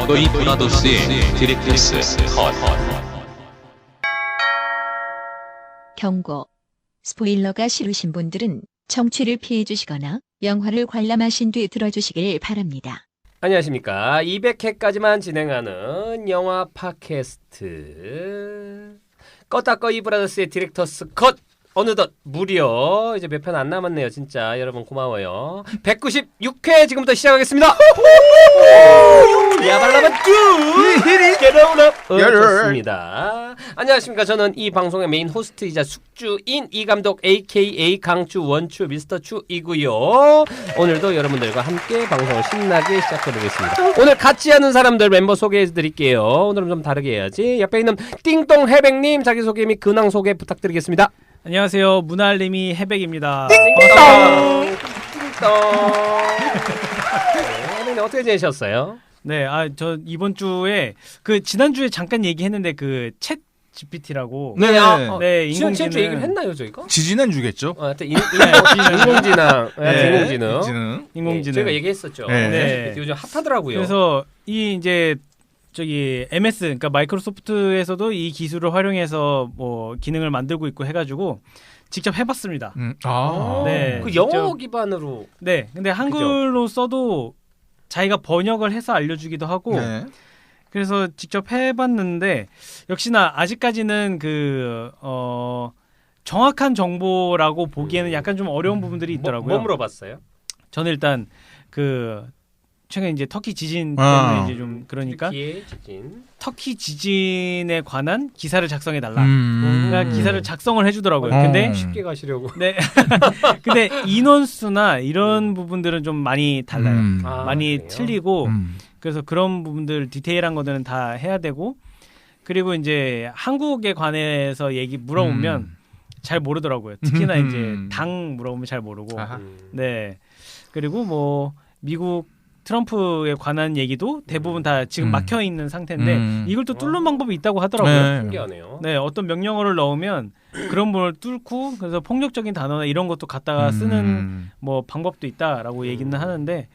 너희 브라더스의 디렉터스 컷. 경고. 스포일러가 싫으신 분들은 청취를 피해 주시거나 영화를 관람하신 뒤 들어주시길 바랍니다. 안녕하십니까. 200회까지만 진행하는 영화 팟캐스트 껐다 꺼이 브라더스의 디렉터스 컷. 어느덧 무려 이제 몇 편 안 남았네요. 진짜 여러분 고마워요. 196회 지금부터 시작하겠습니다. 야발라바 쭈 게러우라 좋습니다. 안녕하십니까. 저는 이 방송의 메인 호스트이자 숙주인 이 감독 AKA 강추 원추 미스터 추이고요. 오늘도 여러분들과 함께 방송을 신나게 시작해보겠습니다. 오늘 같이 하는 사람들 멤버 소개해드릴게요. 오늘은 좀 다르게 해야지. 옆에 있는 띵동 해백님 자기소개 및 근황 소개 부탁드리겠습니다. 안녕하세요. 문알림이 해백입니다. 띵동. 네, 어떻게 지내셨어요? 네, 저 이번 주에 그 지난주에 잠깐 얘기했는데 그 챗 GPT라고. 네. 네, 지난주 얘기를 했나요, 저희가? 지지난주겠죠. 하여튼 인공지능, 인공지능. 저희가 얘기했었죠. 네. 네. 요즘 핫하더라고요. 그래서 이 이제 저기 MS 그러니까 마이크로소프트에서도 이 기술을 활용해서 뭐 기능을 만들고 있고 해가지고 직접 해봤습니다. 네. 그 영어 직접, 기반으로. 네. 근데 한글로 써도 자기가 번역을 해서 알려주기도 하고. 네. 그래서 직접 해봤는데 역시나 아직까지는 정확한 정보라고 보기에는 약간 좀 어려운 부분들이 있더라고요. 뭐 물어봤어요? 저는 일단 최근 이제 터키 지진 때문에 이제 좀 그러니까 터키 지진에 관한 기사를 작성해 달라. 뭔가 기사를 작성을 해주더라고요. 근데 쉽게 가시려고. 네. 근데 인원수나 이런 부분들은 좀 많이 달라요. 많이 그래요? 틀리고. 그래서 그런 부분들 디테일한 것들은 다 해야 되고 그리고 이제 한국에 관해서 물어보면 잘 모르더라고요. 특히나 이제 당 물어보면 잘 모르고. 네. 그리고 뭐 미국 트럼프에 관한 얘기도 대부분 다 지금 막혀 있는 상태인데 이걸 또 뚫는 방법이 있다고 하더라고요. 신기하네요. 네, 어떤 명령어를 넣으면 그런 부분을 뚫고 그래서 폭력적인 단어나 이런 것도 갖다가 쓰는 뭐 방법도 있다라고 얘기는 하는데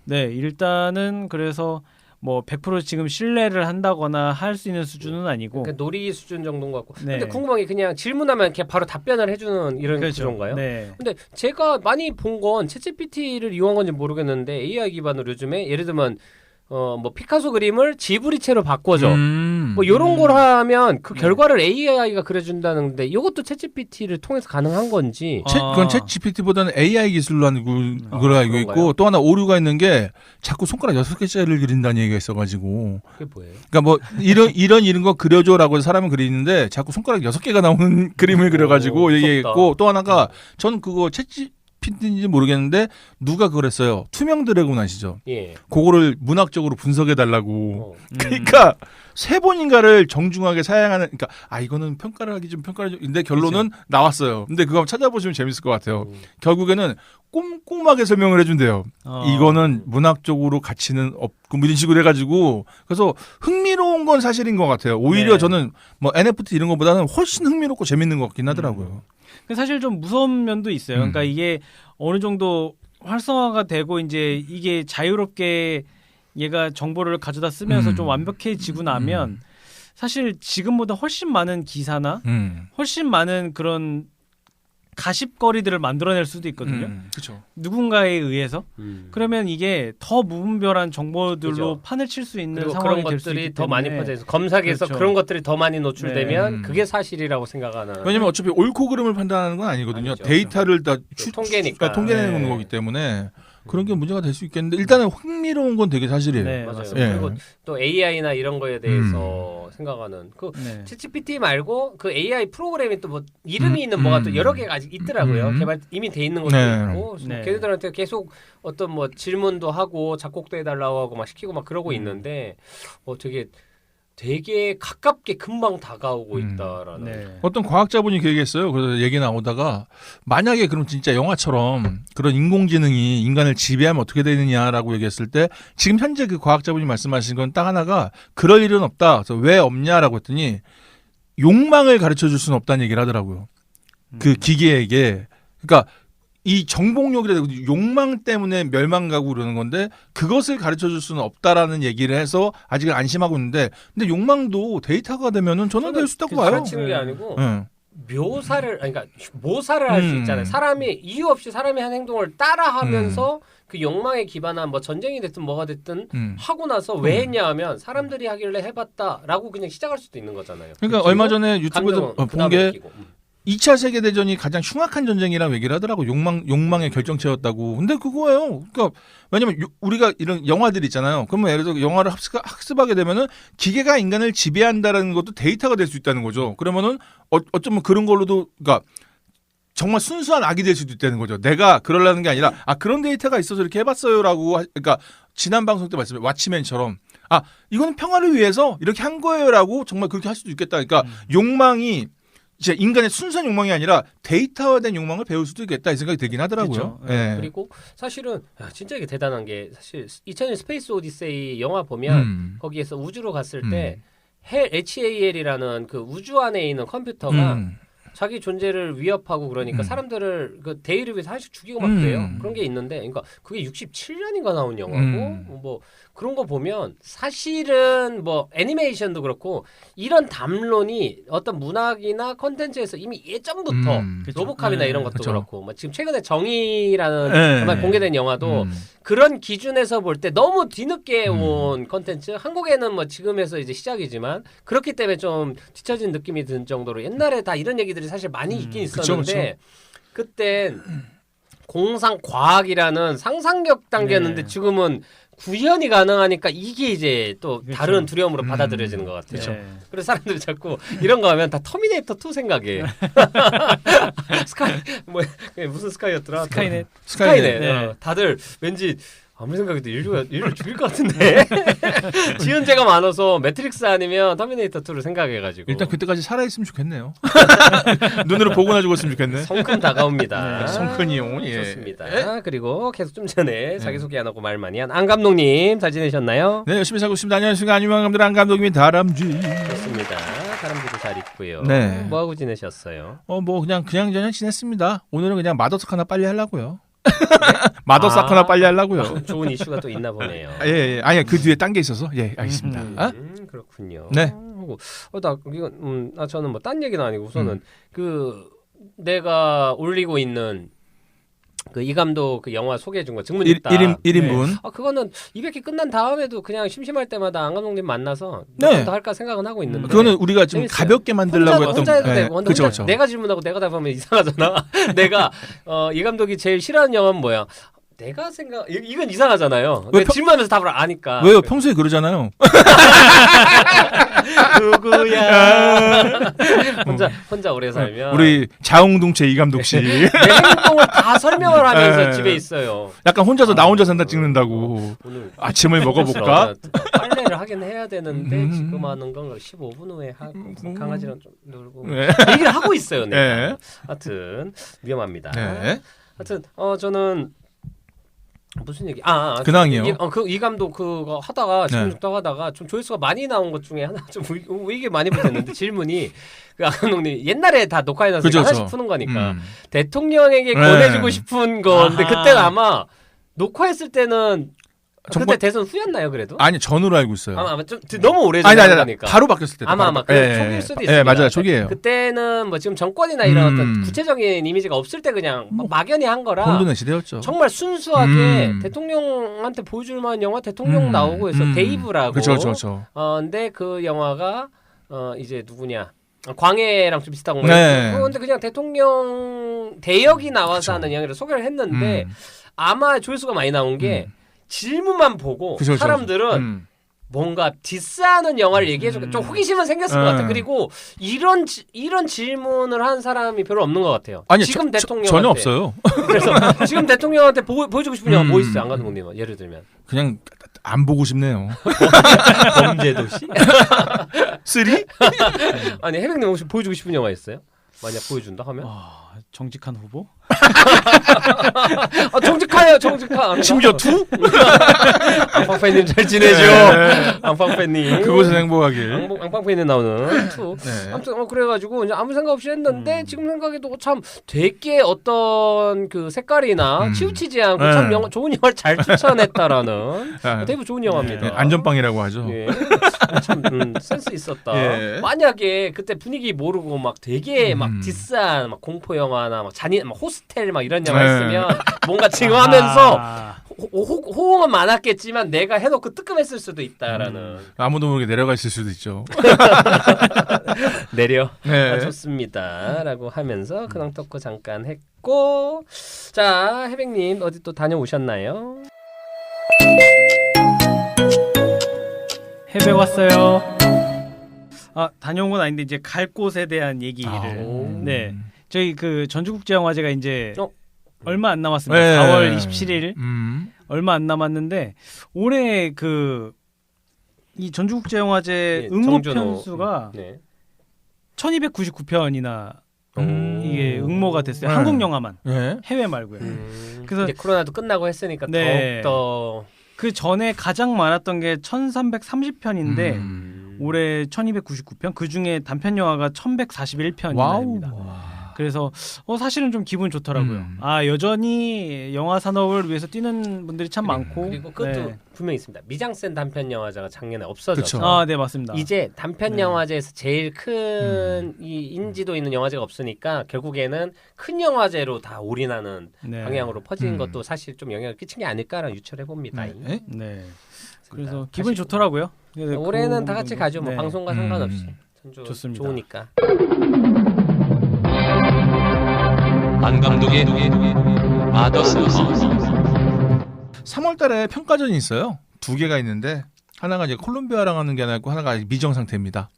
네, 일단은 그래서 뭐 100% 지금 신뢰를 한다거나 할 수 있는 수준은 아니고 그러니까 놀이 수준 정도인 것 같고. 네. 근데 궁금한 게 그냥 질문하면 그냥 바로 답변을 해주는 이런 그렇죠. 구조인가요? 네. 근데 제가 많이 본 건 챗GPT를 이용한 건지 모르겠는데 AI 기반으로 요즘에 예를 들면 뭐 피카소 그림을 지브리체로 바꿔줘. 뭐 이런 걸 하면 그 결과를 AI가 그려준다는데 이것도 챗GPT를 통해서 가능한 건지. 그건 챗 GPT보다는 AI 기술로 하는 걸로 알고 있고 그런가요? 또 하나 오류가 있는 게 자꾸 손가락 6개짜리를 그린다는 얘기가 있어가지고 그게 뭐예요? 그러니까 뭐 이런 거 그려줘라고 사람은 그리는데 자꾸 손가락 6개가 나오는 그림을 그려가지고 얘기했고 또 하나가 저는 그거 챗 GPT인지 모르겠는데 누가 그걸 했어요. 투명 드래곤 아시죠? 예. 그거를 문학적으로 분석해달라고. 그러니까 세 번인가를 정중하게 사양하는. 그러니까 이거는 평가를 하기 좀 근데 결론은 나왔어요. 근데 그거 한번 찾아보시면 재밌을 것 같아요. 결국에는 꼼꼼하게 설명을 해준대요. 이거는 문학적으로 가치는 없고 이런 식으로 해가지고 그래서 흥미로운 건 사실인 것 같아요. 오히려 네. 저는 뭐 NFT 이런 것보다는 훨씬 흥미롭고 재밌는 것 같긴 하더라고요. 사실 좀 무서운 면도 있어요. 그러니까 이게 어느 정도 활성화가 되고 이제 이게 자유롭게 얘가 정보를 가져다 쓰면서 좀 완벽해지고 나면 사실 지금보다 훨씬 많은 기사나 훨씬 많은 그런 가십거리들을 만들어낼 수도 있거든요. 그렇죠. 누군가에 의해서. 그러면 이게 더 무분별한 정보들로 그죠. 판을 칠 수 있는 그리고 상황이 그런 될 수 있기 것들이 더 많이 때문에. 퍼져 있어. 검색에서 그렇죠. 그런 것들이 더 많이 노출되면 네. 그게 사실이라고 생각하는. 왜냐면 어차피 옳고 그름을 판단하는 건 아니거든요. 아니죠. 데이터를 다 통계니까. 통계내는 네. 거기 때문에 그런 게 문제가 될 수 있겠는데 일단은 흥미로운 건 되게 사실이에요. 네, 맞아요. 맞습니다. 그리고 또 AI나 이런 거에 대해서 생각하는 네. 챗GPT 말고 그 AI 프로그램이 또 뭐 이름이 있는 뭐가 또 여러 개가 아직 있더라고요. 개발 이미 돼 있는 것도 네. 있고 네. 걔네들한테 계속 어떤 뭐 질문도 하고 작곡도 해달라고 하고 막 시키고 막 그러고 있는데 되게 가깝게 금방 다가오고 있다라는. 네. 어떤 과학자분이 그 얘기했어요. 그래서 얘기 나오다가 만약에 그럼 진짜 영화처럼 그런 인공지능이 인간을 지배하면 어떻게 되느냐라고 얘기했을 때 지금 현재 그 과학자분이 말씀하신 건 딱 하나가 그럴 일은 없다. 그래서 왜 없냐라고 했더니 욕망을 가르쳐 줄 수는 없다는 얘기를 하더라고요. 그 기계에게. 그러니까 이 정복력이라든지 욕망 때문에 멸망가고 그러는 건데 그것을 가르쳐줄 수는 없다라는 얘기를 해서 아직은 안심하고 있는데 근데 욕망도 데이터가 되면은 저는 될 수 있다고 봐요. 가르치는 게 아니고 네. 묘사를 그러니까 모사를 할 수 있잖아요. 사람이 이유 없이 사람이 한 행동을 따라하면서 그 욕망에 기반한 뭐 전쟁이 됐든 뭐가 됐든 하고 나서 왜 했냐 하면 사람들이 하길래 해봤다라고 그냥 시작할 수도 있는 거잖아요. 그러니까 얼마 전에 유튜브에서 본 게 느끼고. 2차 세계대전이 가장 흉악한 전쟁이라고 얘기를 하더라고. 욕망의 결정체였다고. 근데 그거예요. 그러니까 왜냐면 우리가 이런 영화들 있잖아요. 그러면 예를 들어 영화를 학습하게 되면은 기계가 인간을 지배한다라는 것도 데이터가 될 수 있다는 거죠. 그러면은 어쩌면 그런 걸로도 그러니까 정말 순수한 악이 될 수도 있다는 거죠. 내가 그러려는 게 아니라 그런 데이터가 있어서 이렇게 해봤어요라고 그러니까 지난 방송 때 말씀해 왓치맨처럼 이거는 평화를 위해서 이렇게 한 거예요라고 정말 그렇게 할 수도 있겠다. 그러니까 욕망이 이제 인간의 순수한 욕망이 아니라 데이터화된 욕망을 배울 수도 있겠다 이 생각이 들긴 하더라고요. 그렇죠. 네. 그리고 사실은 진짜 이게 대단한 게 사실 2000년 스페이스 오디세이 영화 보면 거기에서 우주로 갔을 때 HAL이라는 그 우주 안에 있는 컴퓨터가 자기 존재를 위협하고 그러니까 사람들을 그 대의를 위해서 하나씩 죽이고 막 그래요. 그런 게 있는데, 그러니까 그게 67년인가 나온 영화고, 뭐 그런 거 보면 사실은 뭐 애니메이션도 그렇고 이런 담론이 어떤 문학이나 컨텐츠에서 이미 예전부터 로보캅이나 이런 것도 그쵸. 그렇고, 뭐 지금 최근에 정의라는 아마 공개된 영화도 그런 기준에서 볼 때 너무 뒤늦게 온 컨텐츠, 한국에는 뭐 지금에서 이제 시작이지만 그렇기 때문에 좀 뒤처진 느낌이 든 정도로 옛날에 다 이런 얘기들이 사실 많이 있긴 있었는데 그땐 공상과학이라는 상상력 단계였는데 지금은 구현이 가능하니까 이게 이제 또 다른 두려움으로 받아들여지는 것 같아요. 네. 그래서 사람들이 자꾸 이런 거 하면 다 터미네이터 2 생각해. 스카이 뭐 무슨 스카이였더라? 스카이넷. 스카이넷. 네. 다들 왠지 아무리 생각해도 인류를 죽일 것 같은데 지연제가 많아서 매트릭스 아니면 터미네이터 2를 생각해가지고 일단 그때까지 살아있으면 좋겠네요. 눈으로 보고나 죽었으면 좋겠네. 성큰 다가옵니다. 성큰이요. 예. 좋습니다. 그리고 계속 좀 전에 자기소개 안 하고 말 많이 한 안 감독님 잘 지내셨나요? 네, 열심히 살고 있습니다. 안녕하십니까. 안유망 감독 안 감독님이 다람쥐. 좋습니다. 사람들도 잘 있고요. 네. 뭐 하고 지내셨어요? 뭐 그냥 지냈습니다. 오늘은 그냥 마더석 하나 빨리 하려고요. 마더석 하나 빨리 하려고요. 좋은 이슈가 또 있나 보네요. 예. 아니 그 뒤에 딴 게 있어서. 예, 알겠습니다. 그렇군요. 네. 나 이건 저는 뭐 딴 얘기는 아니고 우선은 그 내가 올리고 있는 그 이 감독 그 영화 소개해 준 거 증문입다. 1인분. 그거는 200회 끝난 다음에도 그냥 심심할 때마다 안 감독님 만나서 네. 몇 번 더 할까 생각은 하고 있는데. 그거는 우리가 좀 재밌어요. 가볍게 만들려고 혼자 해도 되고 그렇죠, 혼자 그렇죠. 내가 질문하고 내가 답하면 이상하잖아. 내가 이 감독이 제일 싫어하는 영화는 뭐야? 내가 생각 이건 이상하잖아요. 내가 질문하면서 답을 아니까. 왜요? 평소에 그러잖아요. 누구야? 혼자 오래 살면 우리 자웅동체 이 감독 씨. 내 행동을 다 설명을 하면서 집에 있어요. 약간 혼자서 나 혼자 산다 찍는다고. 오늘 아침을 먹어볼까? 빨래를 하긴 해야 되는데 지금 하는 건 15분 후에 하고 강아지랑 좀 놀고 네. 얘기를 하고 있어요. 내가. 네. 하여튼 위험합니다. 네. 하여튼 저는 무슨 얘기? 근황이요. 이 감독 그거 하다가 지금 하다가 좀 조회수가 많이 나온 것 중에 하나 좀 이게 많이 붙었는데 질문이 그 감독님 옛날에 다 녹화해놔서 하나씩 푸는 거니까 대통령에게 권해주고 싶은 건데 그때는 아마 녹화했을 때는 그때 대선 후였나요 그래도? 아니 전으로 알고 있어요. 아마 좀 너무 오래전 거니까. 바로 바뀌었을 때. 아마 초기일 수도 있습니다. 맞아요. 초기예요. 그때는 뭐 지금 정권이나 이런 어떤 구체적인 이미지가 없을 때 그냥 막연히 한 거라. 혼돈의 시대였죠. 정말 순수하게 대통령한테 보여줄 만한 영화 대통령 나오고 해서 데이브라고. 그렇죠. 근데 그 영화가 이제 누구냐? 광해랑 좀 비슷한 거예요. 네. 근데 그냥 대통령 대역이 나와서 하는 영화를 소개를 했는데 아마 조회수가 많이 나온 게 질문만 보고 사람들은 뭔가 디스하는 영화를 얘기해주고 좀 호기심은 생겼을 것 같아요. 그리고 이런 질문을 한 사람이 별로 없는 것 같아요. 아니 지금 대통령한테 전혀 없어요. 그래서 지금 대통령한테 보여주고 싶은 영화 뭐 있어요? 안 감독님 예를 들면 그냥 안 보고 싶네요. 범죄도시? 3? 아니 해병님 혹시 보여주고 싶은 영화 있어요? 만약 보여준다 하면 정직한 후보? 정직해요, 정직한. 심지어 투? 앙팡팬님 잘 지내죠? 네. 앙팡팬님. 그곳에서 행복하길. 앙팡팬님 나오는 투. 네. 아무튼 그래가지고 이제 아무 생각 없이 했는데 지금 생각해도 참 되게 어떤 그 색깔이나 치우치지 않고 네. 참 좋은 영화를 잘 추천했다라는 되게 좋은 영화입니다. 네, 안전빵이라고 하죠. 예. 참 센스 있었다. 예. 만약에 그때 분위기 모르고 막 되게 막 디스한 막 공포 영화나 막 잔인 막 호스텔 막 이런 영화 네. 있으면 뭔가 지금 하면서 아, 호응은 많았겠지만 내가 해놓고 뜨끔했을 수도 있다라는 아무도 모르게 내려가 있을 수도 있죠. 내려 네. 좋습니다라고 하면서 근황 토크 잠깐 했고 자 해백님 어디 또 다녀오셨나요? 해외 왔어요. 다녀온 건 아닌데 이제 갈 곳에 대한 얘기를. 네. 저희 그 전주국제영화제가 이제 얼마 안 남았습니다. 네. 4월 27일 얼마 안 남았는데 올해 그 이 전주국제영화제 응모 편수가 네. 1299편이나 이게 응모가 됐어요. 한국 영화만. 네. 해외 말고요. 그래서 이제 코로나도 끝나고 했으니까 네. 더욱더 그 전에 가장 많았던 게 1330편인데 올해 1299편, 그 중에 단편 영화가 1141편입니다. 그래서 사실은 좀 기분 좋더라고요. 여전히 영화 산업을 위해서 뛰는 분들이 참 많고. 그리고 그것도 네. 분명히 있습니다. 미장센 단편 영화제가 작년에 없어져서 그쵸. 네, 맞습니다. 이제 단편 영화제에서 제일 큰 이 인지도 있는 영화제가 없으니까 결국에는 큰 영화제로 다 올인하는 네. 방향으로 퍼지는 것도 사실 좀 영향을 끼친 게 아닐까라는 유추를 해봅니다. 네. 네. 그래서 기분이 좋더라고요. 올해는 다 같이 가죠. 뭐 네. 방송과 상관없이. 좋습니다. 좋으니까. 안 감독의 아더스 3월달에 평가전이 있어요. 2개가 있는데 하나가 이제 콜롬비아랑 하는 게 하나 있고 하나가 미정 상태입니다.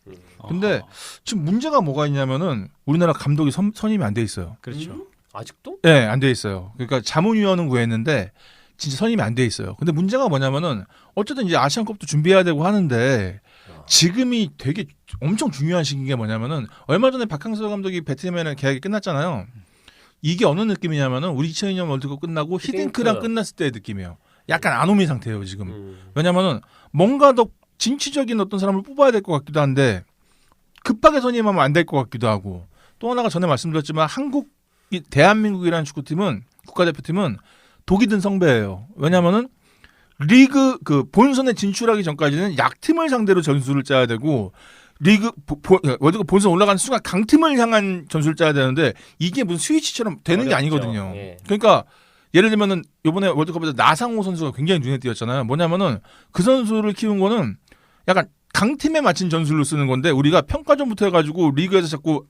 근데 지금 문제가 뭐가 있냐면은 우리나라 감독이 선임이 안 돼 있어요. 그렇죠. 아직도? 네, 안 돼 있어요. 그러니까 자문위원은 구했는데 진짜 선임이 안 돼 있어요. 근데 문제가 뭐냐면은 어쨌든 이제 아시안컵도 준비해야 되고 하는데 지금이 되게 엄청 중요한 시기인 게 뭐냐면은 얼마 전에 박항서 감독이 배트맨의 계약이 끝났잖아요. 이게 어느 느낌이냐면은 우리 2002년 월드컵 끝나고 히딩크랑 끝났을 때의 느낌이에요. 약간 아노미 상태예요 지금. 왜냐면은 뭔가 더 진취적인 어떤 사람을 뽑아야 될 것 같기도 한데 급하게 선임하면 안 될 것 같기도 하고 또 하나가 전에 말씀드렸지만 대한민국이라는 축구팀은 국가대표팀은 독이 든 성배예요. 왜냐면은 리그 그 본선에 진출하기 전까지는 약팀을 상대로 전술을 짜야 되고 리그 월드컵 본선 올라가는 순간 강팀을 향한 전술을 짜야 되는데 이게 무슨 스위치처럼 되는 게 아니거든요. 예. 그러니까 예를 들면은 이번에 월드컵에서 나상호 선수가 굉장히 눈에 띄었잖아요. 뭐냐면은 그 선수를 키운 거는 약간 강팀에 맞춘 전술로 쓰는 건데 우리가 평가전부터 해가지고 리그에서 자꾸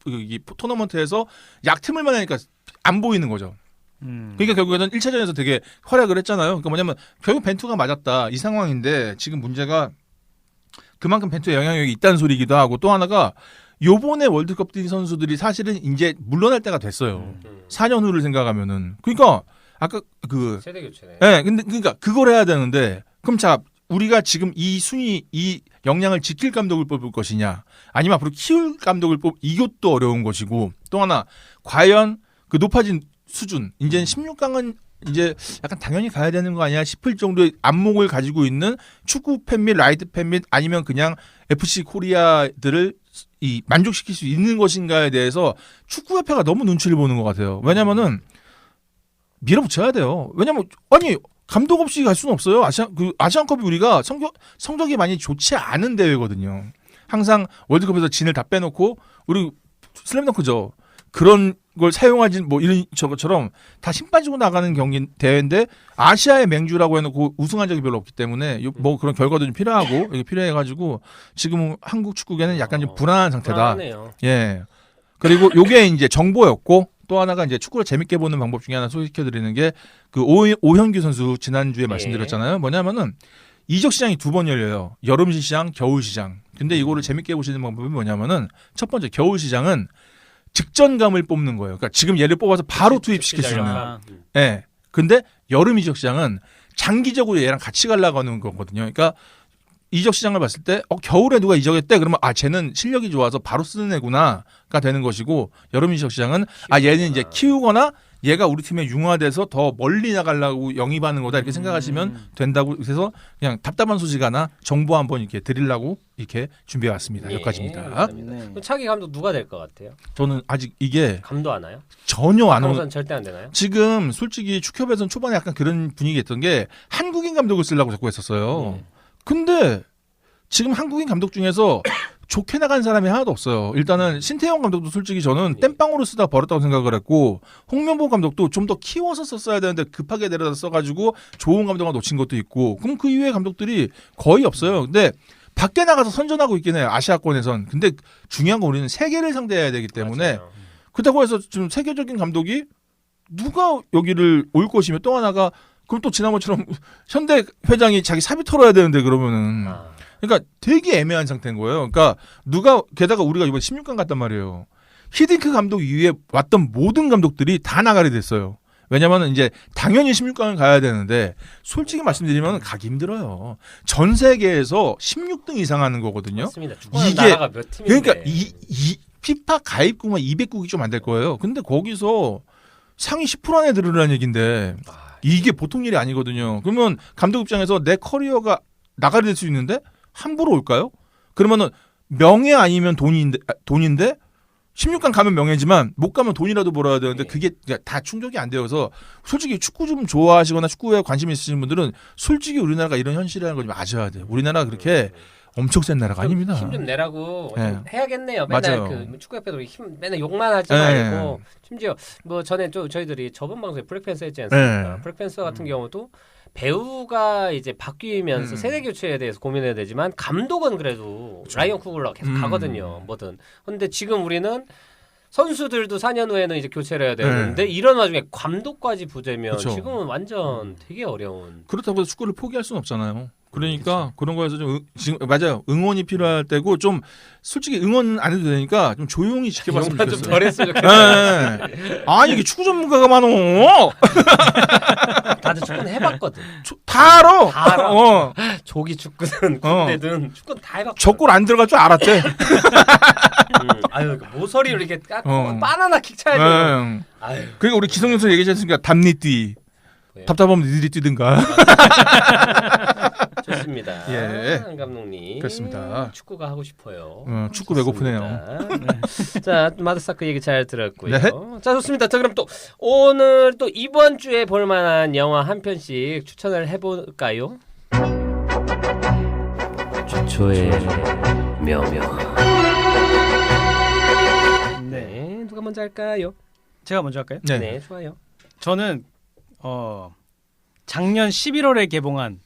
이 토너먼트에서 약팀을만 하니까 안 보이는 거죠. 그러니까 결국에는 1차전에서 되게 활약을 했잖아요. 그러니까 뭐냐면 결국 벤투가 맞았다 이 상황인데 지금 문제가 그만큼 벤투의 영향력이 있다는 소리이기도 하고 또 하나가 요번에 월드컵 뛴 선수들이 사실은 이제 물러날 때가 됐어요. 4년 후를 생각하면은 그러니까 아까 세대 교체네. 네, 근데 그러니까 그걸 해야 되는데 그럼 자 우리가 지금 이 순위 이 역량을 지킬 감독을 뽑을 것이냐 아니면 앞으로 키울 감독을 이것도 어려운 것이고 또 하나 과연 그 높아진 수준 이제는 16강은 이제 약간 당연히 가야 되는 거 아니야 싶을 정도의 안목을 가지고 있는 축구 팬 및 라이트 팬 및 아니면 그냥 FC 코리아들을 이 만족시킬 수 있는 것인가에 대해서 축구협회가 너무 눈치를 보는 것 같아요. 왜냐면은 밀어붙여야 돼요. 왜냐면 아니 감독 없이 갈 수는 없어요. 아시안컵이 우리가 성적이 많이 좋지 않은 대회거든요. 항상 월드컵에서 진을 다 빼놓고 우리 슬램덩크죠. 그런 걸 사용하지 뭐 이런 저것처럼 다 힘 빠지고 나가는 경기 대회인데 아시아의 맹주라고 해놓고 우승한 적이 별로 없기 때문에 뭐 그런 결과도 좀 필요하고 이게 필요해가지고 지금 한국 축구계는 약간 좀 불안한 상태다. 불안하네요. 예. 그리고 요게 이제 정보였고 또 하나가 이제 축구를 재밌게 보는 방법 중에 하나 소개시켜드리는 게 그 오현규 선수 지난주에 말씀드렸잖아요. 뭐냐면은 이적 시장이 2번 열려요. 여름 시장, 겨울 시장. 근데 이거를 재밌게 보시는 방법이 뭐냐면은 첫 번째 겨울 시장은 직전감을 뽑는 거예요. 그러니까 지금 얘를 뽑아서 바로 투입시킬 수 있는. 예. 근데 여름 이적 시장은 장기적으로 얘랑 같이 가려고 하는 거거든요. 그러니까 이적 시장을 봤을 때 겨울에 누가 이적했대 그러면 쟤는 실력이 좋아서 바로 쓰는 애구나가 되는 것이고 여름 이적 시장은 얘는 이제 키우거나 얘가 우리 팀에 융화돼서 더 멀리 나가려고 영입하는 거다 이렇게 생각하시면 된다고 그래서 그냥 답답한 소식 하나 정보 한번 이렇게 드리려고 이렇게 준비해 왔습니다. 여기까지입니다. 네. 그럼 차기 감독 누가 될 것 같아요? 저는 아직 이게 감도 안 와요? 전혀 안 오는 우선 절대 안 되나요? 지금 솔직히 축협에서는 초반에 약간 그런 분위기가 있던 게 한국인 감독을 쓰려고 자꾸 했었어요. 근데 지금 한국인 감독 중에서 좋게 나간 사람이 하나도 없어요. 일단은 신태용 감독도 솔직히 저는 땜빵으로 쓰다 버렸다고 생각을 했고 홍명보 감독도 좀 더 키워서 썼어야 되는데 급하게 내려다 써가지고 좋은 감독을 놓친 것도 있고 그럼 그 이후에 감독들이 거의 없어요. 근데 밖에 나가서 선전하고 있긴 해요. 아시아권에선. 근데 중요한 건 우리는 세계를 상대해야 되기 때문에 맞아요. 그렇다고 해서 지금 세계적인 감독이 누가 여기를 올 것이며 또 하나가 그럼 또 지난번처럼 현대 회장이 자기 사비 털어야 되는데 그러면은 그러니까 되게 애매한 상태인 거예요. 그러니까 게다가 우리가 이번 16강 갔단 말이에요. 히딩크 감독 이후에 왔던 모든 감독들이 다 나가게 됐어요. 왜냐면은 이제 당연히 16강을 가야 되는데 솔직히 말씀드리면 가기 힘들어요. 전 세계에서 16등 이상 하는 거거든요. 맞습니다. 축구하는 나라가 몇 팀인데. 그러니까 이 피파 가입국만 200국이 좀 안 될 거예요. 근데 거기서 상위 10% 안에 들으라는 얘기인데 이게 보통 일이 아니거든요. 그러면 감독 입장에서 내 커리어가 나가게 될 수 있는데 함부로 올까요? 그러면은 명예 아니면 돈인데 16강 가면 명예지만 못 가면 돈이라도 벌어야 되는데 그게 다 충족이 안 되어서 솔직히 축구 좀 좋아하시거나 축구에 관심 있으신 분들은 솔직히 우리나라가 이런 현실이라는 걸 좀 아셔야 돼요. 우리나라가 그렇게 엄청 센 나라가 아닙니다. 힘 좀 내라고 네. 좀 해야겠네요. 맨날 맞아요. 그 축구협회도 맨날 욕만 하지 네. 말고 심지어 뭐 전에 또 저희들이 저번 방송에 블랙팬서 했지 않습니까? 네. 블랙팬서 같은 경우도 배우가 이제 바뀌면서 세대 교체에 대해서 고민해야 되지만 감독은 그래도 라이언 쿠글러가 계속 가거든요. 뭐든. 근데 지금 우리는 선수들도 4년 후에는 이제 교체를 해야 되는데 이런 와중에 감독까지 부재면 그쵸. 지금은 완전 되게 어려운. 그렇다고 해서 축구를 포기할 수는 없잖아요. 그러니까 그런 거에서 좀 지금 맞아요. 응원이 필요할 때고 좀 솔직히 응원 안 해도 되니까 좀 조용히 지켜봤으면 좀 좋겠어요. 덜 했으면 좋겠다. 네. 아니 이게 축구 전문가가 많어. 다들 축구는 해봤거든. 다 알아. 다 알아. 어. 조기 축구든 군대든 축구는 다 해봤거든. 저골 안 들어갈 줄 알았대. 아유 그 모서리를 이렇게 깎고 어. 바나나 킥 차야 돼. 네. 아유 그러니까 우리 기성용 얘기하지 않습니까? 답니뛰. 뭐예요? 답답하면 니들이 뛰든가. 좋습니다. 예. 한 감독님. 그렇습니다. 축구가 하고 싶어요. 축구 배고프네요. 좋습니다. 자, 마드사크 얘기 잘 들었고요. 네. 자, 좋습니다. 자, 그럼 또 오늘 또 이번 주에 볼 만한 영화 한 편씩 추천을 해볼까요? 주초의 명영. 네, 누가 먼저 할까요? 제가 먼저 할까요? 네. 네, 좋아요. 저는 작년 11월에 개봉한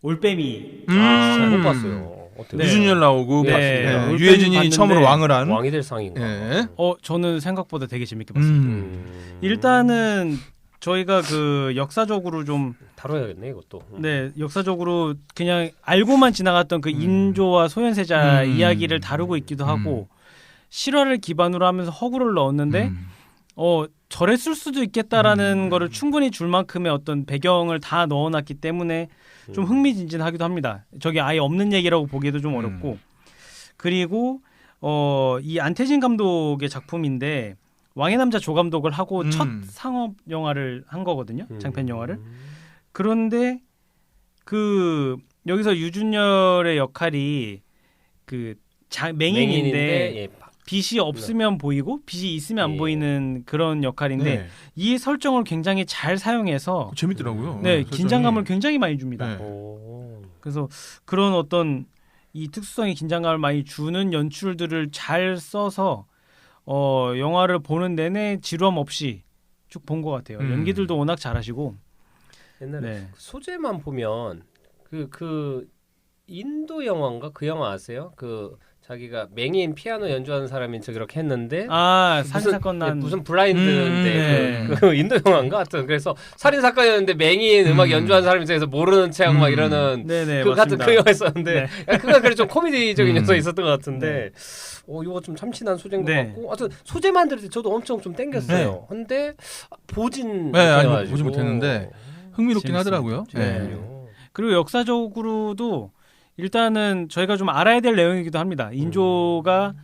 올빼미 잘 못 봤어요. 어때요? 네. 유준열 나오고 네. 네. 올빼미 유해진이 봤는데 처음으로 왕을 한. 왕이 될 상인가? 예. 저는 생각보다 되게 재밌게 봤습니다. 일단은 저희가 그 역사적으로 좀 다뤄야겠네 이것도. 네, 역사적으로 그냥 알고만 지나갔던 그 인조와 소현세자 이야기를 다루고 있기도 하고 실화를 기반으로 하면서 허구를 넣었는데 저랬을 수도 있겠다라는 거를 충분히 줄 만큼의 어떤 배경을 다 넣어놨기 때문에 좀 흥미진진하기도 합니다. 저게 아예 없는 얘기라고 보기에도 좀 어렵고 그리고 이 안태진 감독의 작품인데 왕의 남자 조 감독을 하고 첫 상업 영화를 한 거거든요. 장편 영화를. 그런데 그 여기서 유준열의 역할이 그 맹인인데 예, 빛이 없으면 보이고 빛이 있으면 안 보이는 그런 역할인데 네. 이 설정을 굉장히 잘 사용해서 재밌더라고요. 네, 설정이. 긴장감을 굉장히 많이 줍니다. 네. 오. 그래서 그런 어떤 이 특수성의 긴장감을 많이 주는 연출들을 잘 써서 영화를 보는 내내 지루함 없이 쭉 본 것 같아요. 연기들도 워낙 잘하시고 옛날에 네. 소재만 보면 그 인도 영화인가 그 영화 아세요? 그 자기가 맹인 피아노 연주하는 사람인 척 이렇게 했는데 살인 사건 난 무슨 블라인드인데 네. 그 인도 영화인가 하여튼 그래서 살인 사건이었는데 맹인 음악 연주하는 사람인 척해서 모르는 체막 이러는 네네 그 같은 맞습니다. 그 영화 있었는데 그건 그래 좀 코미디적인 요소가 있었던 것 네. 같은데 이거 좀 참신한 소재인 것 네. 같고 하여튼 소재만 들을 때 저도 엄청 좀 땡겼어요. 근데 보진 네, 아니, 못해가지고. 보지 못했는데 흥미롭긴 재밌습니다. 하더라고요. 네. 재밌군요. 그리고 역사적으로도 일단은 저희가 좀 알아야 될 내용이기도 합니다. 인조가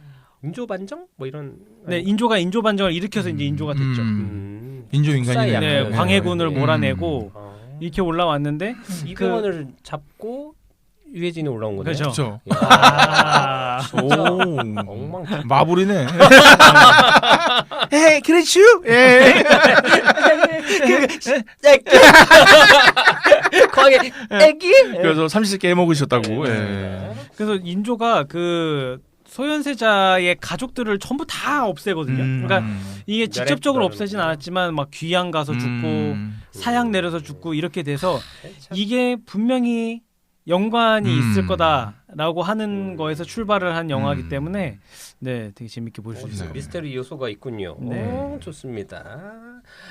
인조 반정 뭐 이런. 네, 인조가 인조 반정을 일으켜서 이제 인조가 됐죠. 인조 인간이네. 네, 광해군을 네. 몰아내고 이렇게 올라왔는데 이병헌을 잡고 유해진이 올라온 거네요. 그렇죠. 그렇죠. 아, 오, 엉망. 마블이네. 에이, 그렇죠. 예. 광해 애기. 그래서 30개 해먹으셨다고. 예. 그래서 인조가 그 소현세자의 가족들을 전부 다 없애거든요. 그러니까 이게 직접적으로 없애진 않았지만 막 귀양 가서 죽고 사양 내려서 죽고 이렇게 돼서 이게 분명히 연관이 있을 거다라고 하는 거에서 출발을 한 영화이기 때문에 네, 되게 재밌게 볼 수 있어요. 미스터리 요소가 있군요. 네. 좋습니다.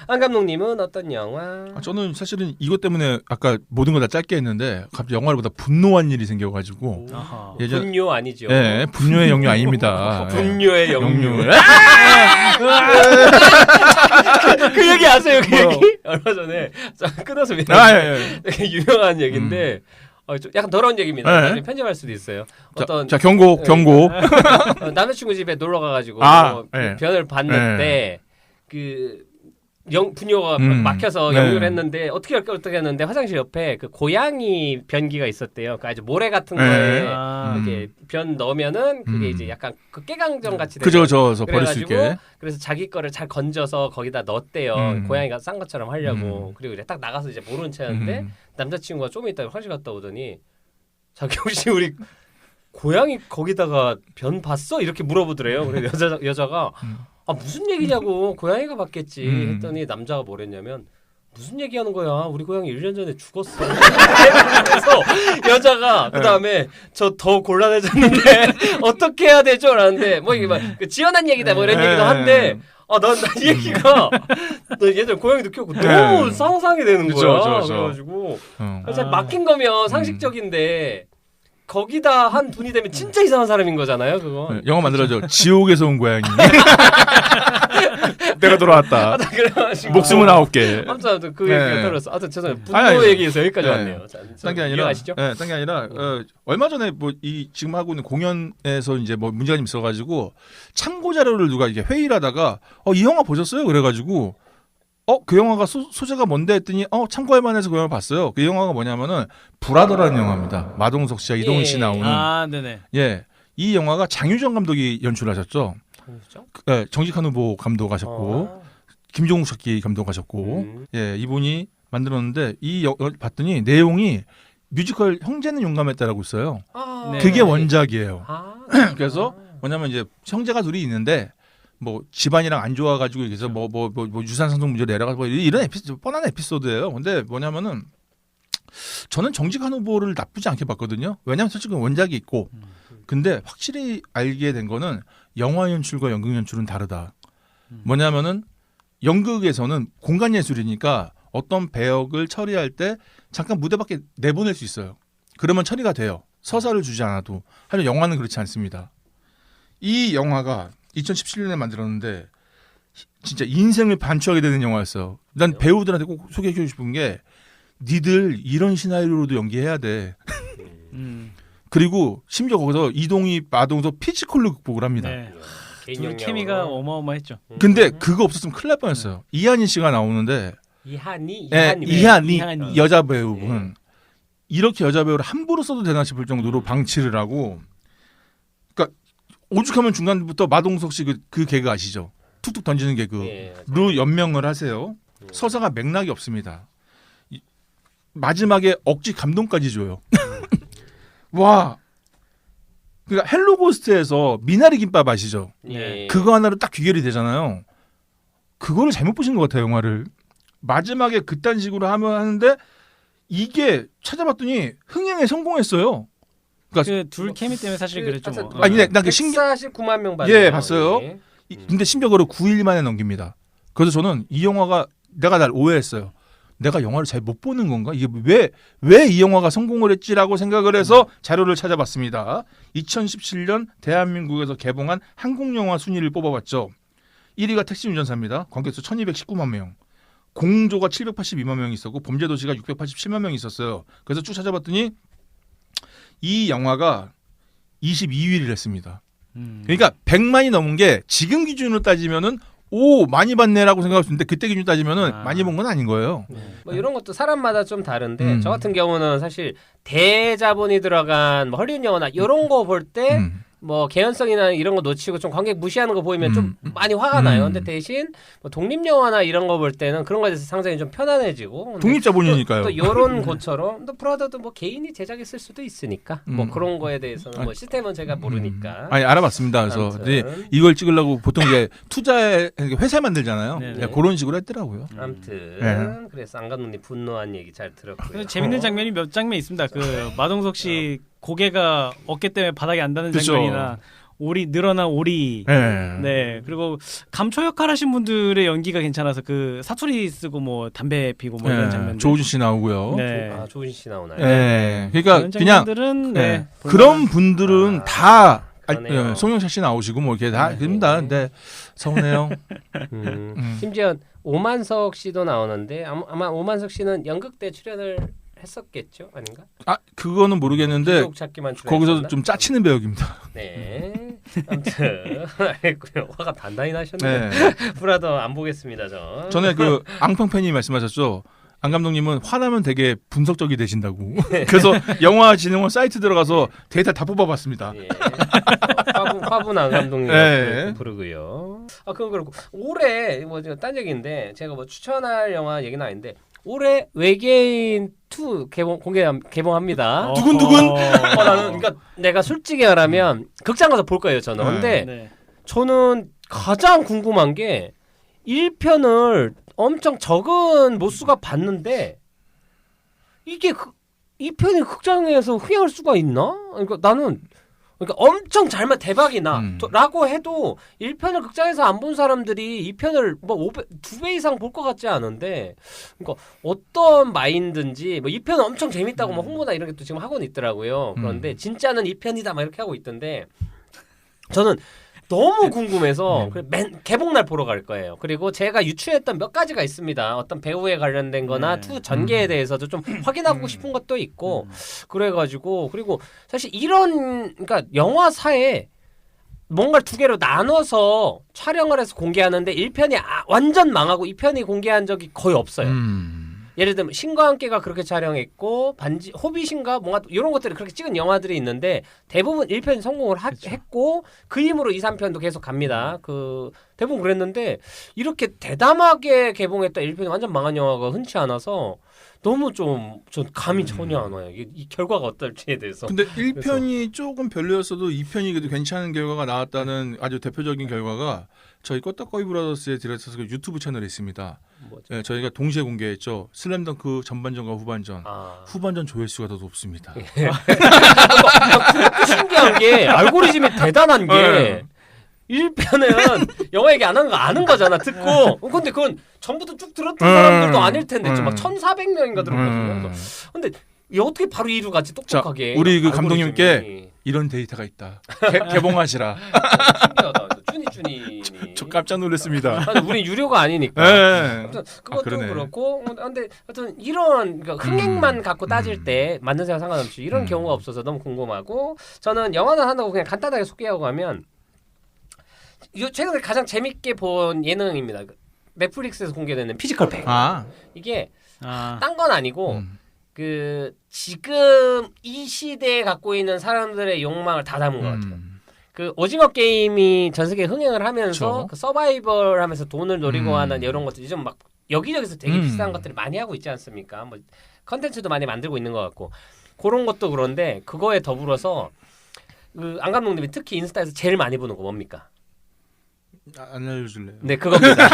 안 감독님은 어떤 영화? 저는 사실은 이것 때문에 아까 모든 걸 다 짧게 했는데 갑자기 영화를 보다 분노한 일이 생겨가지고 아하. 분뇨 아니죠? 예, 분뇨의 영유 아닙니다. 분뇨의 영유. 영유. 그 얘기 아세요? 그 뭐요? 얘기? 얼마 전에 끊어서 미안해요. 아, 예, 예. 되게 유명한 얘기인데 좀 약간 더러운 얘기입니다. 네. 나중에 편집할 수도 있어요. 어떤 자, 경고. 남자친구 집에 놀러 가가지고 예. 변을 봤는데 그 분뇨가 막혀서 네. 영유를 했는데 어떻게 했는데 화장실 옆에 그 고양이 변기가 있었대요. 그 아주 모래 같은 네. 거에 아. 이렇게 변 넣으면은 그게 이제 약간 그 깨강정 같이 그죠, 저 버릴 수 있게. 그래가지고 그래서 자기 거를 잘 건져서 거기다 넣었대요. 고양이가 싼 것처럼 하려고. 그리고 이제 딱 나가서 이제 모르는 채였는데 남자친구가 좀 이따 화장실 갔다 오더니 자기 혹시 우리 고양이 거기다가 변 봤어? 이렇게 물어보더래요. 그래서 여자가 무슨 얘기냐고 고양이가 봤겠지 했더니 남자가 뭐랬냐면 무슨 얘기하는 거야? 우리 고양이 1년 전에 죽었어. 그래서 여자가 그 다음에 저 더 곤란해졌는데 어떻게 해야 되죠? 라는데 뭐 이게 막 지어난 얘기다 뭐 이런 얘기도 한데 난 이 얘기가 얘들 고양이도 키웠고 너무 상상이 되는 거야. 그래가지고 잘 막힌 거면 상식적인데 거기다 한 분이 되면 진짜 이상한 사람인 거잖아요. 그거. 네, 영화 만들어져. 지옥에서 온 고양이. 내가 돌아왔다. 그래가지고 목숨은 9개. 아무튼 그 얘기가 네. 떨었어. 아무튼 죄송해요. 아니, 분노 얘기에서 여기까지 네. 왔네요. 딴 게 아니라, 이해하시죠? 네, 딴 게 아니라 얼마 전에 뭐 이 지금 하고 있는 공연에서 이제 뭐 문제가 좀 있어가지고 참고 자료를 누가 이게 회의를 하다가 이 영화 보셨어요? 그래가지고 그 영화가 소재가 뭔데 했더니 참고할 만해서 그 영화를 봤어요. 그 영화가 뭐냐면은 브라더라는 영화입니다. 마동석 씨와 이동훈 씨 나오는. 아, 네네. 예, 이 영화가 장유정 감독이 연출하셨죠. 예, 정직한 후보 감독하셨고 김종국 작기 감독하셨고 예, 이분이 만들었는데 이 봤더니 내용이 뮤지컬 형제는 용감했다라고 있어요. 네. 그게 원작이에요. 네. 그래서 뭐냐면 이제 형제가 둘이 있는데 뭐 집안이랑 안 좋아가지고 그래서 뭐 유산 상속 문제 내려가서 뭐 이런 에피소드 뻔한 에피소드예요. 근데 뭐냐면은 저는 정직한 후보를 나쁘지 않게 봤거든요. 왜냐하면 솔직히 원작이 있고 근데 확실히 알게 된 거는 영화 연출과 연극 연출은 다르다. 뭐냐면은 연극에서는 공간 예술이니까 어떤 배역을 처리할 때 잠깐 무대 밖에 내보낼 수 있어요. 그러면 처리가 돼요. 서사를 주지 않아도. 하지만 영화는 그렇지 않습니다. 이 영화가 2017년에 만들었는데 진짜 인생을 반추하게 되는 영화였어요. 난 배우들한테 꼭 소개해주고 싶은 게 니들 이런 시나리오로도 연기해야 돼. 그리고 심지어 거기서 이동희, 마동석 피지컬로 극복을 합니다. 네. 둘 케미가 어마어마했죠. 근데 그거 없었으면 큰일 날 뻔했어요. 이한희 씨가 나오는데 이한이 이한이. 여자 배우분 이렇게 여자 배우를 함부로 써도 되나 싶을 정도로 방치를 하고 그러니까 오죽하면 중간부터 마동석 씨 그 개그 아시죠? 툭툭 던지는 개그로 연명을 하세요. 서사가 맥락이 없습니다. 마지막에 억지 감동까지 줘요. 와. 그러니까 헬로고스트에서 미나리 김밥 아시죠? 예. 그거 하나로 딱 귀결이 되잖아요. 그거를 잘못 보신 것 같아요, 영화를. 마지막에 그딴 식으로 하는데 이게 찾아봤더니 흥행에 성공했어요. 그 둘 케미 때문에 사실 그랬죠. 뭐. 아니, 난그 149만 명 봤어요. 예, 봤어요. 근데 심지어 그걸 9일 만에 넘깁니다. 그래서 저는 이 영화가 내가 날 오해했어요. 내가 영화를 잘 못 보는 건가? 이게 왜 이 영화가 성공을 했지라고 생각을 해서 자료를 찾아봤습니다. 2017년 대한민국에서 개봉한 한국 영화 순위를 뽑아봤죠. 1위가 택시운전사입니다. 관객수 1219만 명. 공조가 782만 명이 있었고 범죄도시가 687만 명이 있었어요. 그래서 쭉 찾아봤더니 이 영화가 22위를 했습니다. 그러니까 100만이 넘은 게 지금 기준으로 따지면은 오 많이 봤네라고 생각할 수 있는데 그때 기준 따지면은 많이 본 건 아닌 거예요. 뭐 이런 것도 사람마다 좀 다른데 저 같은 경우는 사실 대자본이 들어간 뭐 헐리우드 영화나 이런 거 볼 때 뭐 개연성이나 이런 거 놓치고 좀 관객 무시하는 거 보이면 좀 많이 화가 나요. 근데 대신 뭐 독립 영화나 이런 거 볼 때는 그런 거에 대해서 상당히 좀 편안해지고 독립자본이니까요. 또 이런 것처럼 또 브라더도 뭐 개인이 제작했을 수도 있으니까 뭐 그런 거에 대해서는 뭐 시스템은 제가 모르니까. 아니 알아봤습니다. 그래서 이제 이걸 찍으려고 보통 이제 투자에 회사 만들잖아요. 네네. 그런 식으로 했더라고요. 아무튼 네. 그래서 안 감독님 분노한 얘기 잘 들었고요. 그래서 재밌는 장면이 몇 장면 있습니다. 그 마동석 씨 고개가 어깨 때문에 바닥에 안 닿는 그쵸. 장면이나 오리 늘어난 오리. 네. 네. 그리고 감초 역할 하신 분들의 연기가 괜찮아서 그 사투리 쓰고 뭐 담배 피고 뭐 이런 장면들. 조우준 씨 나오고요. 네. 아 조은 씨 나오나요? 네. 그러니까 그런 그냥 장면들은 네. 그런 분들은 아, 다 그러네요. 송영철 씨 나오시고 뭐 이렇게 다 됩니다. 근데 서운해요. 심지어 오만석 씨도 나오는데 아마 오만석 씨는 연극대 출연을 했었겠죠, 아닌가? 아 그거는 모르겠는데 기록 찾기만 거기서 출연했었나? 좀 짜치는 배역입니다. 네. 아무튼 알겠고요. 화가 단단히 나셨네요. 네. 브라더 안 보겠습니다, 저. 전에 그 앙팡팬이 말씀하셨죠. 안 감독님은 화나면 되게 분석적이 되신다고. 그래서 영화진흥원 사이트 들어가서 데이터 다 뽑아봤습니다. 예. 화분 안 감독님 네. 부르고요. 아 그건 그렇고 올해 뭐딴 얘기인데 제가 뭐 추천할 영화 얘기는 아닌데 올해 외계인 2 개봉합니다. 두근두근. 나는 그러니까 내가 솔직히 말하면 극장 가서 볼 거예요 저는. 근데 네. 저는 가장 궁금한 게 1편을 엄청 적은 모수가 봤는데 이게 2편이 극장에서 흥행할 수가 있나? 그러니까 나는 엄청 잘만 대박이나 라고 해도 1편을 극장에서 안 본 사람들이 2편을 뭐 2배 이상 볼 것 같지 않은데 그러니까 어떤 마인드인지 뭐 2편은 엄청 재밌다고 뭐 홍보나 이런 게 또 지금 하고는 있더라고요. 그런데 진짜는 2편이다 막 이렇게 하고 있던데 저는 너무 궁금해서 개봉날 보러 갈 거예요. 그리고 제가 유추했던 몇 가지가 있습니다. 어떤 배우에 관련된 거나 투 전개에 대해서도 좀 확인하고 싶은 것도 있고 그래가지고 그리고 사실 이런 그러니까 영화사에 뭔가를 두 개로 나눠서 촬영을 해서 공개하는데 1편이 완전 망하고 2편이 공개한 적이 거의 없어요. 예를 들면 신과 함께가 그렇게 촬영했고 호빗인가 뭔가 이런 것들이 그렇게 찍은 영화들이 있는데 대부분 1편이 성공을 했고 그 힘으로 2, 3편도 계속 갑니다. 그 대부분 그랬는데 이렇게 대담하게 개봉했던 1편이 완전 망한 영화가 흔치 않아서 너무 전 감이 전혀 안 와요. 이 결과가 어떨지에 대해서. 근데 1편이 조금 별로였어도 2편이 그래도 괜찮은 결과가 나왔다는 아주 대표적인 결과가 저희 껐다꺼이 브라더스의 디렉터스 유튜브 채널에 있습니다. 네, 저희가 동시에 공개했죠. 슬램덩크 전반전과 후반전. 후반전 조회수가 더 높습니다. 그것도 신기한 게 알고리즘이 대단한 게 1편은 영화 얘기 안 하는 거 아는 거잖아 듣고. 근데 그건 전부터 쭉 들었던 사람들도 아닐 텐데 막 1,400명인가 들었거든요. 근데 어떻게 바로 2루 같이 똑똑하게. 자, 우리 그 감독님께 이런 데이터가 있다. 개봉하시라. 신기하다. 쭈니. 저 깜짝 놀랐습니다. 아니, 우리 유료가 아니니까. 네. 그것도 그렇고. 근데 하여튼 이런 그러니까 흥행만 갖고 따질 때 만든 생각 상관없이 이런 경우가 없어서 너무 궁금하고 저는 영화는 한다고 그냥 간단하게 소개하고 가면 최근에 가장 재밌게 본 예능입니다. 넷플릭스에서 공개되는 피지컬 백. 이게 딴 건 아니고 그 지금 이 시대에 갖고 있는 사람들의 욕망을 다 담은 것 같아요. 그 오징어 게임이 전 세계 흥행을 하면서 그 서바이벌 하면서 돈을 노리고 하는 이런 것들이 좀 막 여기저기서 되게 비싼 것들을 많이 하고 있지 않습니까? 뭐 컨텐츠도 많이 만들고 있는 것 같고 그런 것도 그런데 그거에 더불어서 그 안 감독님이 특히 인스타에서 제일 많이 보는 거 뭡니까? 안 알려줄래요? 네, 그겁니다.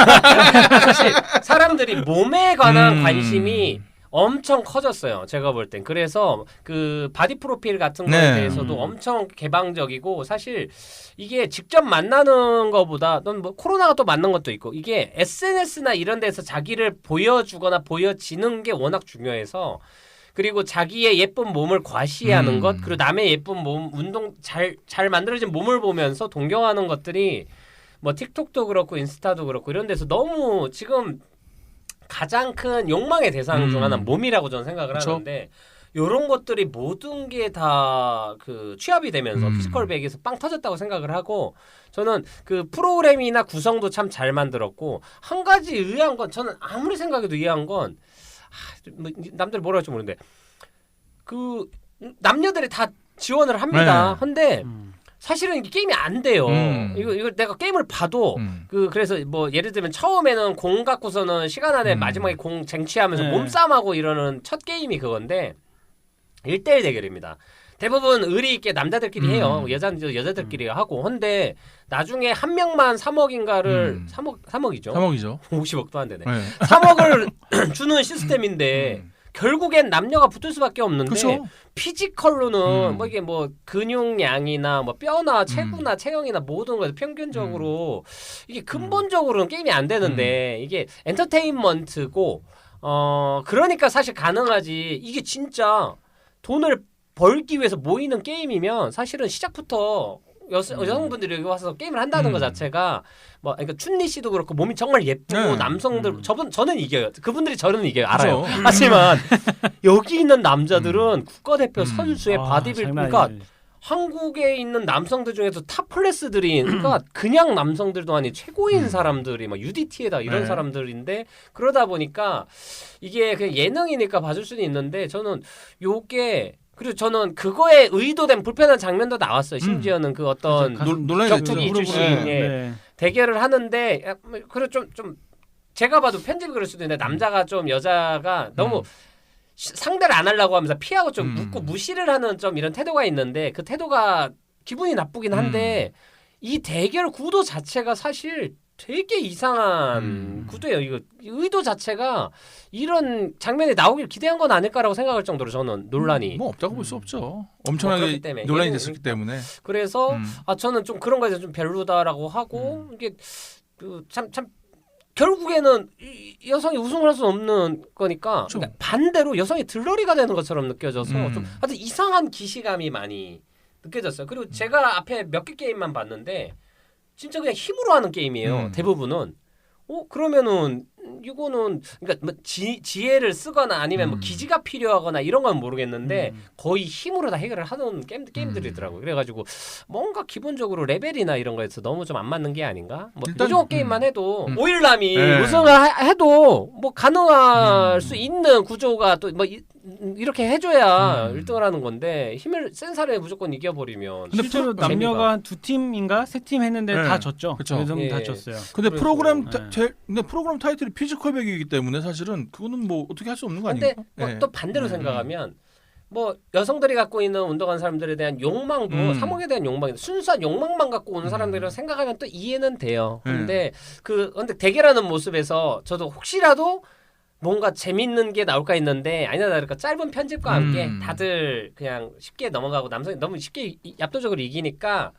사실 사람들이 몸에 관한 관심이 엄청 커졌어요. 제가 볼 땐. 그래서 그 바디 프로필 같은 거에 대해서도 엄청 개방적이고 사실 이게 직접 만나는 거보다 뭐 코로나가 또 만난 것도 있고 이게 SNS나 이런 데서 자기를 보여주거나 보여지는 게 워낙 중요해서 그리고 자기의 예쁜 몸을 과시하는 것 그리고 남의 예쁜 몸 운동 잘 만들어진 몸을 보면서 동경하는 것들이 뭐 틱톡도 그렇고 인스타도 그렇고 이런 데서 너무 지금 가장 큰 욕망의 대상 중 하나는 몸이라고 저는 생각을 하는데 요런 것들이 모든 게 다 그 취합이 되면서 피지컬 백에서 빵 터졌다고 생각을 하고 저는 그 프로그램이나 구성도 참 잘 만들었고 한 가지 의아한 건 저는 아무리 생각해도 의아한 건 남들 뭐라 할지 모르는데 그 남녀들이 다 지원을 합니다. 근데 사실은 이게 게임이 안 돼요. 이거 내가 게임을 봐도 그래서 뭐 예를 들면 처음에는 공 갖고서는 시간 안에 마지막에 공 쟁취하면서 몸싸움하고 이러는 첫 게임이 그건데 1대1 대결입니다. 대부분 의리 있게 남자들끼리 해요. 여자들끼리 하고. 근데 나중에 한 명만 3억인가를 3억이죠. 3억이죠. 50억도 안 되네. 네. 3억을 주는 시스템인데 결국엔 남녀가 붙을 수밖에 없는데 그쵸? 피지컬로는 뭐 이게 뭐 근육량이나 뭐 뼈나 체구나 체형이나 모든 것에서 평균적으로 이게 근본적으로는 게임이 안 되는데 이게 엔터테인먼트고 그러니까 사실 가능하지. 이게 진짜 돈을 벌기 위해서 모이는 게임이면 사실은 시작부터 여성분들이 여기 와서 게임을 한다는 것 자체가 뭐 그러니까 춘리 씨도 그렇고 몸이 정말 예쁘고 남성들 저는 이겨요. 그분들이 저는 이겨요. 알아요. 하지만 여기 있는 남자들은 국가대표 선수의 바디빌 그러니까 한국에 있는 남성들 중에서 탑 클래스들이 그러니까 그냥 남성들도 아니 최고인 사람들이 막 UDT에다 이런 사람들인데 그러다 보니까 이게 그냥 예능이니까 봐줄 수는 있는데 저는 요게 그리고 저는 그거에 의도된 불편한 장면도 나왔어요. 심지어는 그 어떤 격투기 출신의 대결을 하는데 그래 좀 제가 봐도 편집이 그럴 수도 있는데 남자가 좀 여자가 너무 상대를 안 하려고 하면서 피하고 좀 묻고 무시를 하는 좀 이런 태도가 있는데 그 태도가 기분이 나쁘긴 한데 이 대결 구도 자체가 사실 되게 이상한 구도예요. 이거 의도 자체가 이런 장면이 나오길 기대한 건 아닐까라고 생각할 정도로 저는 논란이 뭐 없다고 볼 수 없죠. 엄청나게 논란이 됐었기 때문에. 그래서 저는 좀 그런 거에서 좀 별로다라고 하고 이게 그 참 결국에는 여성이 우승을 할 수 없는 거니까 그러니까 반대로 여성이 들러리가 되는 것처럼 느껴져서 좀 하여튼 이상한 기시감이 많이 느껴졌어요. 그리고 제가 앞에 몇 개 게임만 봤는데 진짜 그냥 힘으로 하는 게임이에요. 대부분은. 그러면은 이거는 그러니까 뭐 지혜를 쓰거나 아니면 뭐 기지가 필요하거나 이런 건 모르겠는데 거의 힘으로 다 해결을 하는 게임들이더라고요. 그래가지고 뭔가 기본적으로 레벨이나 이런 거에서 너무 좀 안 맞는 게 아닌가? 뭐 요즘 게임만 해도 오일남이 우승을 해도 뭐 가능할 수 있는 구조가 또 뭐 이렇게 해줘야 1등을 하는 건데 힘을 센 사람이 무조건 이겨버리면 실제로 남녀가 한 2팀인가 3팀 했는데 다 졌죠. 여성 다 졌어요. 근데 프로그램 타이틀이 피지컬백이기 때문에 사실은 그거는 뭐 어떻게 할 수 없는 거 아닌가요? 근데 또 반대로 생각하면 뭐 여성들이 갖고 있는 운동하는 사람들에 대한 욕망도 3억에 대한 욕망이 순수한 욕망만 갖고 오는 사람들이라고 생각하면 또 이해는 돼요. 근데 근데 대결하는 모습에서 저도 혹시라도 뭔가 재밌는 게 나올까 했는데 아니나 다를까 짧은 편집과 함께 다들 그냥 쉽게 넘어가고 남성이 너무 쉽게 압도적으로 이기니까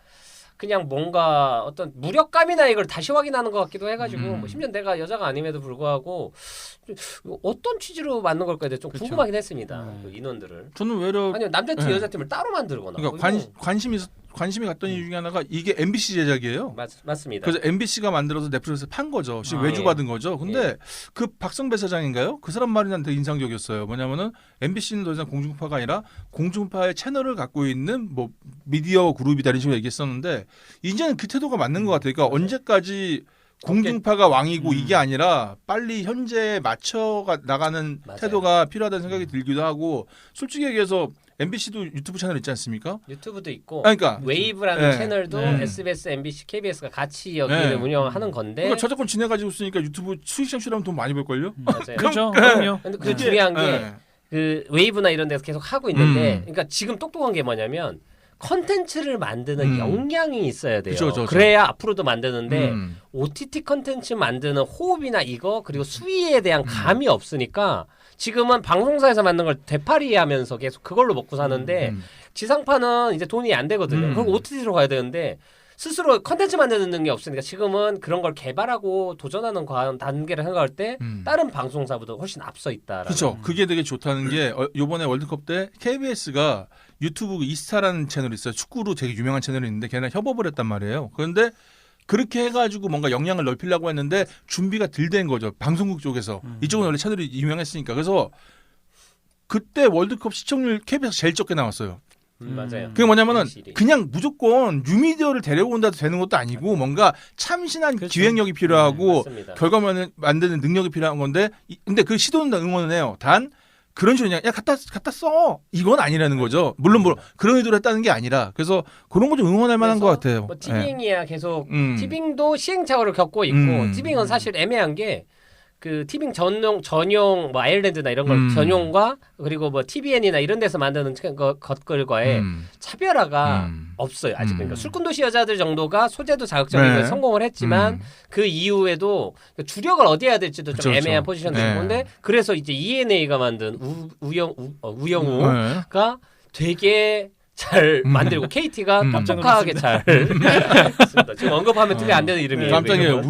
그냥 뭔가 어떤 무력감이나 이걸 다시 확인하는 것 같기도 해가지고 뭐 심지어 내가 여자가 아님에도 불구하고 어떤 취지로 만든 걸까에 대해 좀 궁금하긴 했습니다. 그 인원들을. 저는 외려 아니면 남자팀 여자팀을 따로 만들거나. 그러니까 관심이 갔던 이유 중에 하나가 이게 MBC 제작이에요. 맞습니다. 그래서 MBC가 만들어서 넷플릭스에 판 거죠. 외주받은 거죠. 근데 그 박성배 사장인가요? 그 사람 말이 난 되게 인상적이었어요. 뭐냐면은 MBC는 더 이상 공중파가 아니라 공중파의 채널을 갖고 있는 뭐 미디어 그룹이다 이런 식으로 얘기했었는데 이제는 그 태도가 맞는 것 같아요. 그러니까 언제까지 공중파가 왕이고 이게 아니라 빨리 현재에 맞춰가 나가는 태도가 필요하다는 생각이 들기도 하고 솔직히 얘기해서 MBC도 유튜브 채널 있지 않습니까? 유튜브도 있고 그러니까 웨이브라는 채널도 SBS, MBC, KBS가 같이 여기를 운영하는 건데 그러니까 저작권 지내가지고 있으니까 유튜브 수익 창출하면 돈 많이 벌걸요? 맞아요. 그렇죠. 그럼요. 근데 그 중요한 게 그 웨이브나 이런 데서 계속 하고 있는데 그러니까 지금 똑똑한 게 뭐냐면 컨텐츠를 만드는 역량이 있어야 돼요. 그쵸. 그래야 앞으로도 만드는데 OTT 컨텐츠 만드는 호흡이나 이거 그리고 수위에 대한 감이 없으니까 지금은 방송사에서 만든 걸 되팔이하면서 계속 그걸로 먹고 사는데 지상파는 이제 돈이 안 되거든요. 그럼 OTT로 가야 되는데 스스로 컨텐츠 만드는 게 없으니까 지금은 그런 걸 개발하고 도전하는 단계를 생각할 때 다른 방송사보다 훨씬 앞서 있다. 그렇죠. 그게 되게 좋다는 게 이번에 월드컵 때 KBS가 유튜브 이스타라는 채널이 있어요. 축구로 되게 유명한 채널이 있는데 걔네랑 협업을 했단 말이에요. 그런데 그렇게 해가지고 뭔가 역량을 넓히려고 했는데 준비가 덜 된 거죠. 방송국 쪽에서. 이쪽은 원래 채널이 유명했으니까. 그래서 그때 월드컵 시청률 KBS가 제일 적게 나왔어요. 맞아요. 그게 뭐냐면은 MBC. 그냥 무조건 뉴미디어를 데려온다도 되는 것도 아니고 뭔가 참신한 그렇죠. 기획력이 필요하고 맞습니다. 결과만을 만드는 능력이 필요한 건데 근데 그 시도는 응원은 해요. 단 그런 식으로 그냥 야 갖다 써 이건 아니라는 거죠. 물론 뭐 그런 의도로 했다는 게 아니라 그래서 그런 거 좀 응원할 만한 것 같아요. 뭐 예. 티빙이야 계속 음. 티빙도 시행착오를 겪고 있고 티빙은 사실 애매한 게 그 티빙 전용 뭐 아일랜드나 이런 걸 전용과 그리고 뭐 TVN이나 이런 데서 만드는 것들과의 차별화가 없어요 아직. 그러니까 술꾼도시 여자들 정도가 소재도 자극적인 걸 성공을 했지만 그 이후에도 주력을 어디 해야 될지도 좀 그쵸, 애매한 그쵸. 포지션이 있는 네. 건데 그래서 이제 ENA가 만든 우영우가 네. 되게 잘 만들고 KT가 똑똑하게 잘 했습니다. 지금 언급하면 특히 안 되는 이름이에요. 깜짝이야.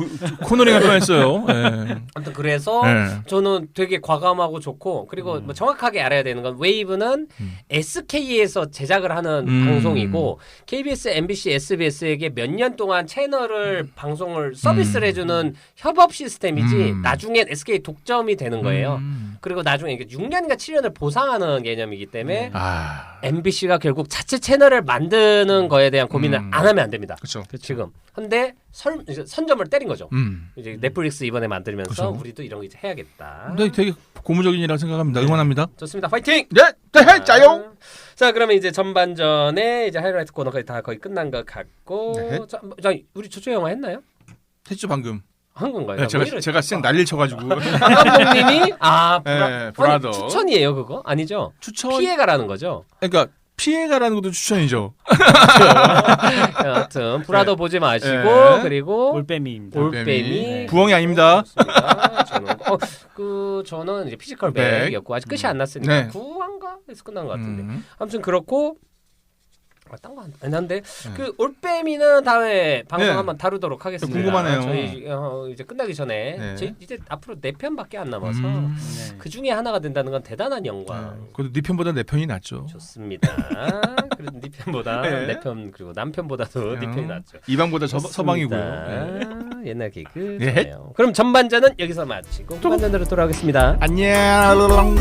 코너링할 뻔했어요. 예. 아무튼 그래서 예. 저는 되게 과감하고 좋고 그리고 뭐 정확하게 알아야 되는 건 웨이브는 SK에서 제작을 하는 방송이고 KBS, MBC, SBS에게 몇 년 동안 채널을 방송을 서비스를 해주는 협업 시스템이지 나중엔 SK 독점이 되는 거예요. 그리고 나중에 6년인가 7년을 보상하는 개념이기 때문에 MBC가 결국 자체 채널을 만드는 거에 대한 고민을 안 하면 안 됩니다. 그렇죠. 지금. 근데 이제 선점을 때린 거죠. 음. 이제 넷플릭스 이번에 만들면서 그쵸. 우리도 이런 거 이제 해야겠다. 근데 되게 고무적인 일이라고 생각합니다. 응원합니다. 좋습니다. 파이팅! 네, 네, 짜요. 자, 그러면 이제 전반전에 이제 하이라이트 코너까지 다 거의 끝난 것 같고, 네. 자, 우리 조조 영화 했나요? 했죠 방금. 한 건가요? 네, 제가 쌩 난리를 쳐가지고 한 감독님이 네, 브라더. 아니, 추천이에요 그거? 아니죠? 추천. 피해가라는 거죠. 그러니까 피해가라는 것도 추천이죠. 여하튼 브라더 보지 마시고 네. 그리고 올빼미입니다. 올빼미 부엉이 아닙니다. 좋습니다. 저는 이제 피지컬 백. 백이었고 아직 끝이 안 났으니까 네. 9화인가 해서 끝난 것 같은데 아무튼 그렇고 딴 거 안 한데 그 올빼미는 다음에 방송 네. 한번 다루도록 하겠습니다. 궁금하네요. 저희 이제 끝나기 전에 네. 저희 이제 앞으로 4편밖에 안 남아서 네. 그 중에 하나가 된다는 건 대단한 영광. 그래도 네 편보다 내 편이 낫죠. 좋습니다. 그래도 네 편보다 네. 내 편 그리고 남편보다도 네 편이 낫죠. 이방보다 서방이고요. 좋습니다. 옛날 개그 네. 좋네요. 그럼 전반전은 여기서 마치고 후반전으로 돌아오겠습니다. 안녕.